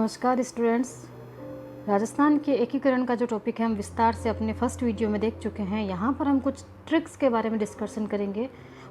नमस्कार स्टूडेंट्स। राजस्थान के एकीकरण का जो टॉपिक है हम विस्तार से अपने फर्स्ट वीडियो में देख चुके हैं। यहाँ पर हम कुछ ट्रिक्स के बारे में डिस्कशन करेंगे।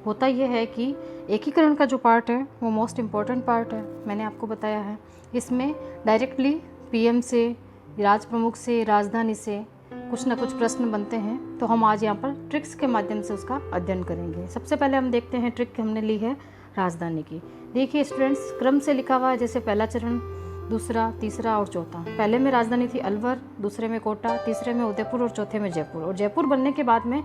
होता यह है कि एकीकरण का जो पार्ट है वो मोस्ट इम्पॉर्टेंट पार्ट है, मैंने आपको बताया है। इसमें डायरेक्टली पीएम से, राज प्रमुख से, राजधानी से कुछ ना कुछ प्रश्न बनते हैं, तो हम आज यहाँ पर ट्रिक्स के माध्यम से उसका अध्ययन करेंगे। सबसे पहले हम देखते हैं ट्रिक हमने ली है राजधानी की। देखिए स्टूडेंट्स, क्रम से लिखा हुआ है, जैसे पहला चरण, दूसरा, तीसरा और चौथा। पहले में राजधानी थी अलवर, दूसरे में कोटा, तीसरे में उदयपुर और चौथे में जयपुर। और जयपुर बनने के बाद में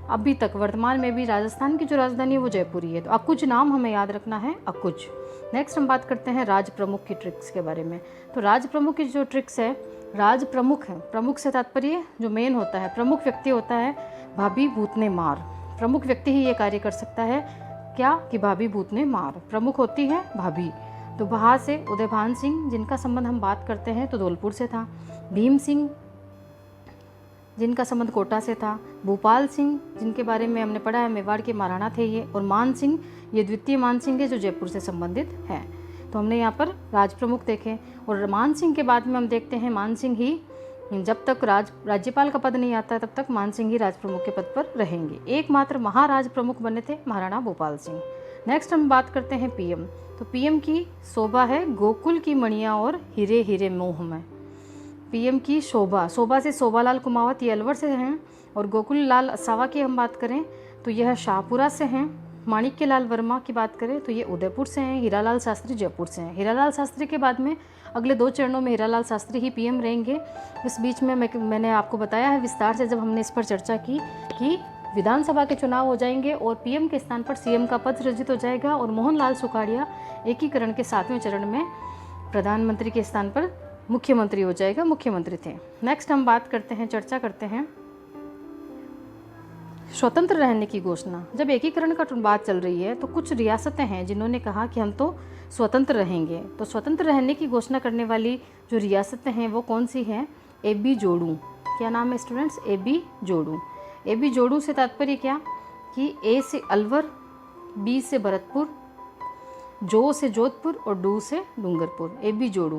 अभी तक वर्तमान में भी राजस्थान की जो राजधानी है वो जयपुर ही है। तो अकुज नाम हमें याद रखना है, अकुज। नेक्स्ट हम बात करते हैं राज प्रमुख की ट्रिक्स के बारे में। तो राज प्रमुख की जो ट्रिक्स है, राज प्रमुख है, प्रमुख से तात्पर्य जो मेन होता है, प्रमुख व्यक्ति होता है भाभी भूतने मार। प्रमुख व्यक्ति ही ये कार्य कर सकता है, क्या कि भाभी भूतने मार। प्रमुख होती है भाभी। तो वहाँ से उदयभान सिंह, जिनका संबंध हम बात करते हैं तो धौलपुर से था। भीम सिंह, जिनका संबंध कोटा से था। भूपाल सिंह, जिनके बारे में हमने पढ़ा है मेवाड़ के महाराणा थे ये। और मान सिंह, ये द्वितीय मान सिंह है जो जयपुर से संबंधित है। तो हमने यहाँ पर राज प्रमुख देखे। और मान सिंह के बाद में हम देखते हैं मान सिंह ही, जब तक राज्यपाल का पद नहीं आता तब तक मान सिंह ही राज प्रमुख के पद पर रहेंगे। एकमात्र महाराज प्रमुख बने थे महाराणा भूपाल सिंह। नेक्स्ट हम बात करते हैं पीएम। तो पीएम की शोभा है गोकुल की मणियाँ और हीरे हीरे मोह में। पीएम की शोभा, शोभा से शोभालाल कुमावत, ये अलवर से हैं। और गोकुल लाल असावा की हम बात करें तो यह शाहपुरा से हैं। माणिक्य लाल वर्मा की बात करें तो ये उदयपुर से हैं। हीरालाल शास्त्री जयपुर से हैं। हीरालाल शास्त्री के बाद में अगले 2 चरणों में हीरालाल शास्त्री ही पीएम रहेंगे। इस बीच में मैंने आपको बताया है विस्तार से, जब हमने इस पर चर्चा की कि विधानसभा के चुनाव हो जाएंगे और पीएम के स्थान पर सीएम का पद सृजित हो जाएगा। और मोहनलाल सुखाड़िया एकीकरण के 7वें चरण में प्रधानमंत्री के स्थान पर मुख्यमंत्री हो जाएगा, मुख्यमंत्री थे। नेक्स्ट हम बात करते हैं, चर्चा करते हैं स्वतंत्र रहने की घोषणा। जब एकीकरण का बात चल रही है तो कुछ रियासतें हैं जिन्होंने कहा कि हम तो स्वतंत्र रहेंगे। तो स्वतंत्र रहने की घोषणा करने वाली जो रियासतें हैं वो कौन सी हैं? एबी जोड़ू। क्या नाम है स्टूडेंट्स? एबी जोड़ू। एबी जोड़ू से तात्पर्य क्या कि ए से अलवर, बी से भरतपुर, जो से जोधपुर और डू से डूंगरपुर। एबी जोड़ू,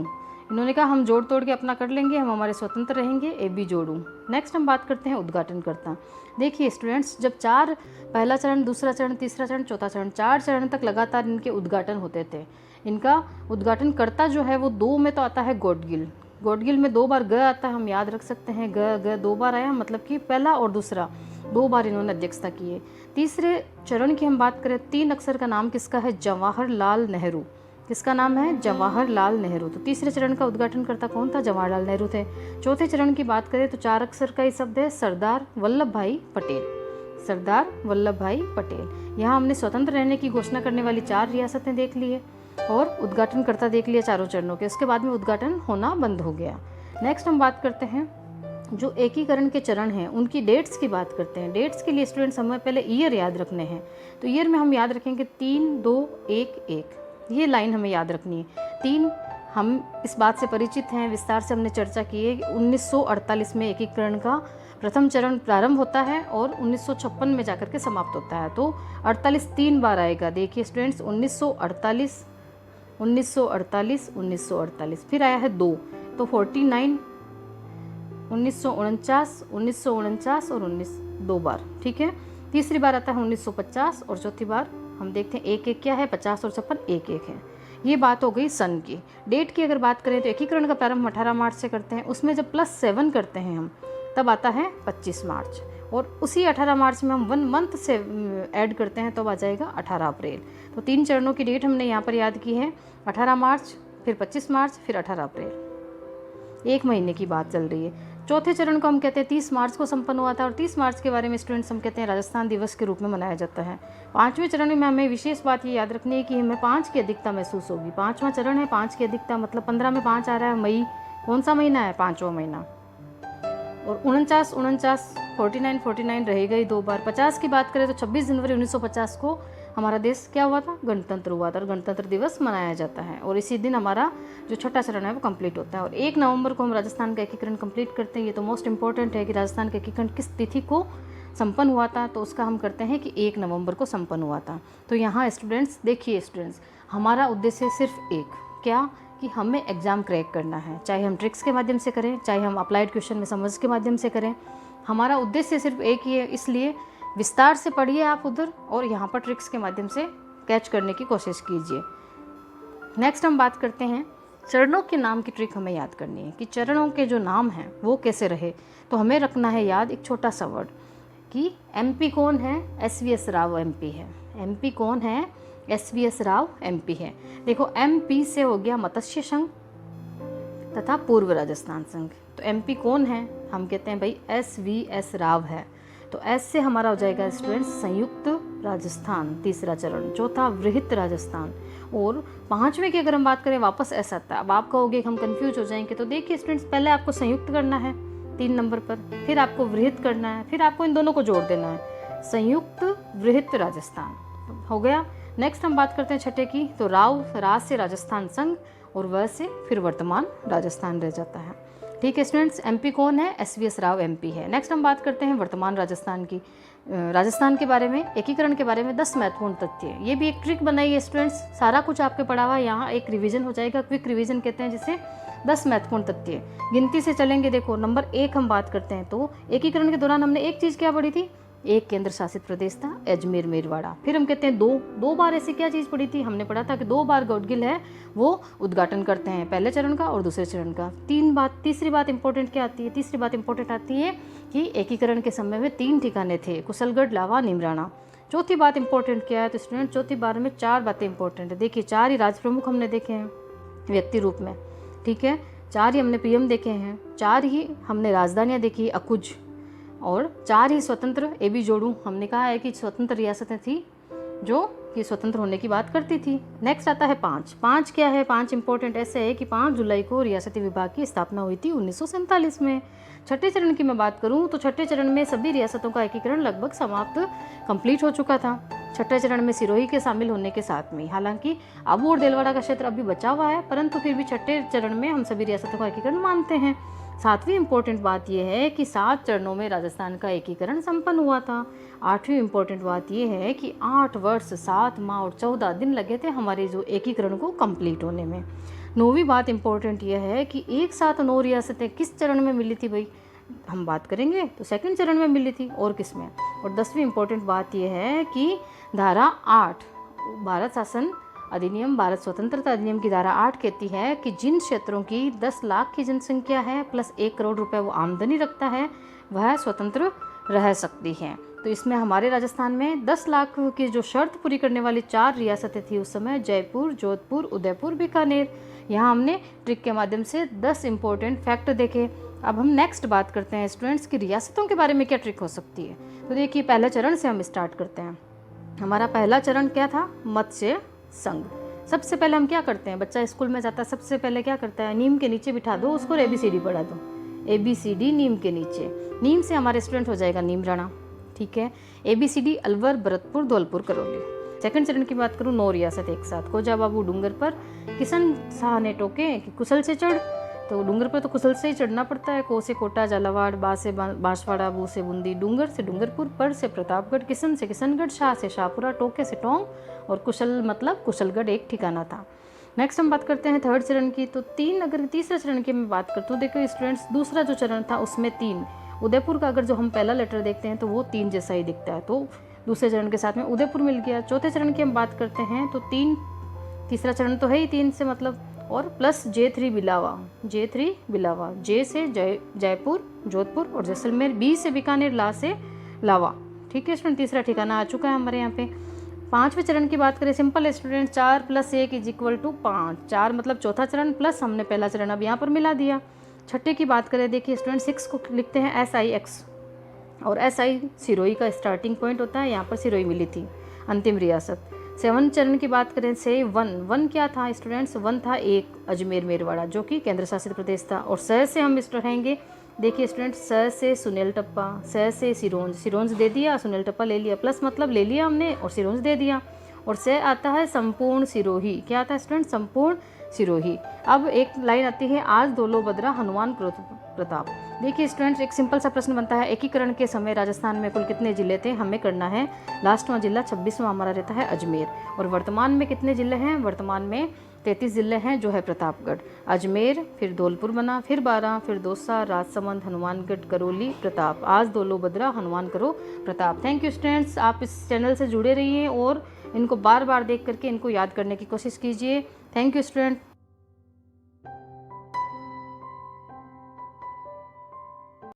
इन्होंने कहा हम जोड़ तोड़ के अपना कर लेंगे, हम हमारे स्वतंत्र रहेंगे। एबी जोड़ू। नेक्स्ट हम बात करते हैं उद्घाटनकर्ता। देखिए स्टूडेंट्स, जब 4, पहला चरण, दूसरा चरण, तीसरा चरण, चौथा चरण, 4 चरण तक लगातार इनके उद्घाटन होते थे। इनका उद्घाटनकर्ता जो है वो 2 में तो आता है गोडगिल। गोडगिल में 2 बार ग आता है, हम याद रख सकते हैं। ग 2 बार आया, मतलब कि पहला और दूसरा 2 बार इन्होंने अध्यक्षता की है। तीसरे चरण की हम बात करें, 3 अक्षर का नाम किसका है? जवाहरलाल नेहरू। किसका नाम है? जवाहरलाल नेहरू। तो तीसरे चरण का उद्घाटनकर्ता कौन था? जवाहरलाल नेहरू थे। चौथे चरण की बात करें तो 4 अक्षर का ही शब्द है, सरदार वल्लभ भाई पटेल। सरदार वल्लभ भाई पटेल। यहाँ हमने स्वतंत्र रहने की घोषणा करने वाली 4 रियासतें देख ली है और उद्घाटनकर्ता देख लिया चारों चरणों के। उसके बाद में उद्घाटन होना बंद हो गया। नेक्स्ट हम बात करते हैं जो एकीकरण के चरण हैं उनकी डेट्स की बात करते हैं। डेट्स के लिए स्टूडेंट्स हमें पहले ईयर याद रखने हैं। तो ईयर में हम याद रखेंगे 3, 2, 1, 1। ये लाइन हमें याद रखनी है। 3 हम इस बात से परिचित हैं, विस्तार से हमने चर्चा की है कि 1948 में एकीकरण का प्रथम चरण प्रारंभ होता है और 1956 में जाकर के समाप्त होता है। तो 48 3 बार आएगा। देखिए स्टूडेंट्स, 1948, 1948, 1948, फिर आया है 2, तो 49, 1949, 1949 और 2 बार, ठीक है। तीसरी बार आता है 1950 और चौथी बार हम देखते हैं 1, 1 क्या है? 50 और 56, 1, 1 है। ये बात हो गई सन की। डेट की अगर बात करें तो एकीकरण का प्रारंभ 18 मार्च से करते हैं। उसमें जब +7 करते हैं हम, तब आता है 25 मार्च। और उसी 18 मार्च में हम 1 मंथ से ऐड करते हैं तो आ जाएगा 18 अप्रैल। तो 3 चरणों की डेट हमने यहाँ पर याद की है, 18 मार्च, फिर 25 मार्च, फिर 18 अप्रैल। 1 महीने की बात चल रही है। चौथे चरण को हम कहते हैं 30 मार्च को संपन्न हुआ था। और 30 मार्च के बारे में स्टूडेंट्स हम कहते हैं राजस्थान दिवस के रूप में मनाया जाता है। 5वें चरण में हमें विशेष बात ये याद रखनी है कि हमें 5 की अधिकता महसूस होगी। 5वां चरण है, 5 की अधिकता, मतलब 15 में 5 आ रहा है। मई कौन सा महीना है? 5वां महीना। और 49, 49, 49 रहेगा ही 2 बार। 50 की बात करें तो 26 जनवरी 1950 को हमारा देश क्या हुआ था? गणतंत्र हुआ था और गणतंत्र दिवस मनाया जाता है। और इसी दिन हमारा जो छठा चरण है वो कंप्लीट होता है। और 1 नवंबर को हम राजस्थान का एकीकरण कंप्लीट करते हैं। ये तो मोस्ट इंपॉर्टेंट है कि राजस्थान का एकीकरण किस तिथि को संपन्न हुआ था, तो उसका हम करते हैं कि 1 नवंबर को संपन्न हुआ था। तो यहाँ स्टूडेंट्स देखिए, स्टूडेंट्स हमारा उद्देश्य सिर्फ एक, क्या कि हमें एग्ज़ाम क्रैक करना है, चाहे हम ट्रिक्स के माध्यम से करें, चाहे हम अप्लाइड क्वेश्चन में समझ के माध्यम से करें। हमारा उद्देश्य सिर्फ एक ही है, इसलिए विस्तार से पढ़िए आप उधर और यहाँ पर ट्रिक्स के माध्यम से कैच करने की कोशिश कीजिए। नेक्स्ट हम बात करते हैं चरणों के नाम की ट्रिक हमें याद करनी है कि चरणों के जो नाम हैं वो कैसे रहे। तो हमें रखना है याद एक छोटा सा वर्ड कि एमपी कौन है, एसवीएस राव एमपी है। एमपी कौन है, एसवीएस राव एमपी है। देखो एमपी से हो गया मत्स्य संघ तथा पूर्व राजस्थान संघ। तो एमपी कौन है, हम कहते हैं भाई एसवीएस राव है। तो एस से हमारा हो जाएगा स्टूडेंट्स संयुक्त राजस्थान, तीसरा चरण। चौथा वृहत राजस्थान। और पांचवें की अगर हम बात करें वापस एस आता है। अब आप कहोगे हम कंफ्यूज हो जाएंगे, तो देखिए स्टूडेंट्स पहले आपको संयुक्त करना है 3 नंबर पर, फिर आपको वृहत करना है, फिर आपको इन दोनों को जोड़ देना है, संयुक्त वृहत राजस्थान हो गया। नेक्स्ट हम बात करते हैं छठे की। तो राज से राजस्थान संघ और वह से फिर वर्तमान राजस्थान रह जाता है। ठीक है स्टूडेंट्स, एमपी कौन है, एसवीएस राव एमपी है। नेक्स्ट हम बात करते हैं वर्तमान राजस्थान की। राजस्थान के बारे में, एकीकरण के बारे में 10 महत्वपूर्ण तथ्य। ये भी एक ट्रिक बनाई है स्टूडेंट्स, सारा कुछ आपके पढ़ा हुआ यहाँ एक रिवीजन हो जाएगा, क्विक रिवीजन कहते हैं जिसे। 10 महत्वपूर्ण तथ्य गिनती से चलेंगे। देखो नंबर 1 हम बात करते हैं तो एकीकरण के दौरान हमने एक चीज़ क्या पढ़ी थी, एक केंद्र शासित प्रदेश था अजमेर मेरवाड़ा। फिर हम कहते हैं दो बार ऐसी क्या चीज़ पढ़ी थी, हमने पढ़ा था कि 2 बार गौडगिल है वो उद्घाटन करते हैं, पहले चरण का और दूसरे चरण का। तीसरी बात इंपॉर्टेंट क्या आती है, तीसरी बात इंपॉर्टेंट आती है कि एकीकरण के समय में 3 ठिकाने थे, कुशलगढ़, लावा, नीमराणा। चौथी बात इंपॉर्टेंट क्या है, तो स्टूडेंट चौथी बार में 4 बातें इंपॉर्टेंट है। देखिए 4 ही राज प्रमुख हमने देखे हैं व्यक्ति रूप में, ठीक है, 4 ही हमने पीएम देखे हैं, 4 ही हमने राजधानियाँ देखी अकुज, और 4 ही स्वतंत्र ए बी जोड़ू हमने कहा है कि स्वतंत्र रियासतें थी जो कि स्वतंत्र होने की बात करती थी। नेक्स्ट आता है 5 क्या है, 5 इंपॉर्टेंट ऐसे है कि 5 जुलाई को रियासती विभाग की स्थापना हुई थी 1947 में। छठे चरण की मैं बात करूं तो छठे चरण में सभी रियासतों का एकीकरण लगभग समाप्त कंप्लीट हो चुका था, छठे चरण में सिरोही के शामिल होने के साथ में। हालांकि आबू और देलवाड़ा का क्षेत्र अभी बचा हुआ है, परंतु फिर भी छठे चरण में हम सभी रियासतों का एकीकरण मानते हैं। 7वीं इंपॉर्टेंट बात यह है कि 7 चरणों में राजस्थान का एकीकरण संपन्न हुआ था। 8वीं इंपॉर्टेंट बात यह है कि 8 वर्ष 7 माह और 14 दिन लगे थे हमारे जो एकीकरण को कंप्लीट होने में। 9वीं बात इंपॉर्टेंट यह है कि एक साथ 9 रियासतें किस चरण में मिली थी भाई, हम बात करेंगे तो सेकंड चरण में मिली थी, और किस में। और 10वीं इंपॉर्टेंट बात यह है कि धारा 8 भारत शासन अधिनियम, भारत स्वतंत्रता अधिनियम की धारा 8 कहती है कि जिन क्षेत्रों की 10 लाख की जनसंख्या है प्लस 1 करोड़ रुपए वो आमदनी रखता है वह स्वतंत्र रह सकती है। तो इसमें हमारे राजस्थान में 10 लाख की जो शर्त पूरी करने वाली 4 रियासतें थी उस समय, जयपुर, जोधपुर, उदयपुर, बीकानेर। यहाँ हमने ट्रिक के माध्यम से 10 इंपॉर्टेंट फैक्ट देखे। अब हम नेक्स्ट बात करते हैं स्टूडेंट्स की रियासतों के बारे में क्या ट्रिक हो सकती है। तो देखिए पहले चरण से हम स्टार्ट करते हैं। हमारा पहला चरण क्या था, मत्स्य संघ। सबसे पहले हम क्या करते हैं, बच्चा स्कूल में जाता है सबसे पहले क्या करता है, नीम के नीचे बिठा दो उसको, ABCD पढ़ा दो, ABCD नीम के नीचे। नीम से हमारे स्टूडेंट हो जाएगा नीमराणा, ठीक है, ABCD अलवर, भरतपुर, धौलपुर, करौली। सेकंड चरण की बात करूँ 9 रियासत एक साथ। कोजा बाबू डूंगर पर किशन शाह ने टोके कि कुशल से चढ़, तो डूंगर पर तो कुशल से ही चढ़ना पड़ता है। को से कोटा, झालावाड़, बा से बांसवाड़ा, बू से बूंदी, डूंगर से डूंगरपुर, पर से प्रतापगढ़, किशन से किशनगढ़, शाह से शाहपुरा, टोके से टोंक, और कुशल मतलब कुशलगढ़ एक ठिकाना था। नेक्स्ट हम बात करते हैं थर्ड चरण की। तो 3 अगर तीसरे चरण की मैं बात करता हूँ, देखो स्टूडेंट्स दूसरा जो चरण था उसमें 3, उदयपुर का अगर जो हम पहला लेटर देखते हैं तो वो 3 जैसा ही दिखता है, तो दूसरे चरण के साथ में उदयपुर मिल गया। चौथे चरण की हम बात करते हैं तो 3, तीसरा चरण तो है ही 3 से मतलब, और प्लस J3 बिलावा, J3 बिलावा, J से जयपुर, जोधपुर और जैसलमेर, B से बीकानेर, ला से लावा, ठीक है स्टूडेंट, तीसरा ठिकाना आ चुका है हमारे यहाँ पे। 5वें चरण की बात करें, सिंपल है स्टूडेंट, 4 + 1 = 5, 4 मतलब चौथा चरण प्लस हमने पहला चरण अब यहाँ पर मिला दिया। छठे की बात करें, देखिए स्टूडेंट 6 को लिखते हैं SIX, और SI सिरोही का स्टार्टिंग पॉइंट होता है, यहाँ पर सिरोही मिली थी अंतिम रियासत। 7 चरण की बात करें से 1 क्या था स्टूडेंट्स, 1 था एक अजमेर मेरवाड़ा जो कि केंद्र शासित प्रदेश था। और स से हम इस रहेंगे, देखिए स्टूडेंट स से सुनेल टप्पा, स से सिरोंज दे दिया, सुनेल टप्पा ले लिया, प्लस मतलब ले लिया हमने और सिरोंज दे दिया। और से आता है संपूर्ण सिरोही, क्या आता है स्टूडेंट, संपूर्ण सिरोही। अब एक लाइन आती है, आज दोलो बदरा हनुमान प्रताप। देखिए स्टूडेंट्स, एक सिंपल सा प्रश्न बनता है, एकीकरण के समय राजस्थान में कुल कितने ज़िले थे? हमें करना है लास्टवां जिला 26वां हमारा रहता है अजमेर। और वर्तमान में कितने ज़िले हैं? वर्तमान में 33 ज़िले हैं, जो है प्रतापगढ़, अजमेर, फिर धौलपुर बना, फिर बारां, फिर दौसा, राजसमंद, हनुमानगढ़, करौली, प्रताप, आज दोलो बद्रा, हनुमान करो प्रताप। थैंक यू स्टूडेंट्स, आप इस चैनल से जुड़े रहिए और इनको बार बार देख करके इनको याद करने की कोशिश कीजिए। Thank you student.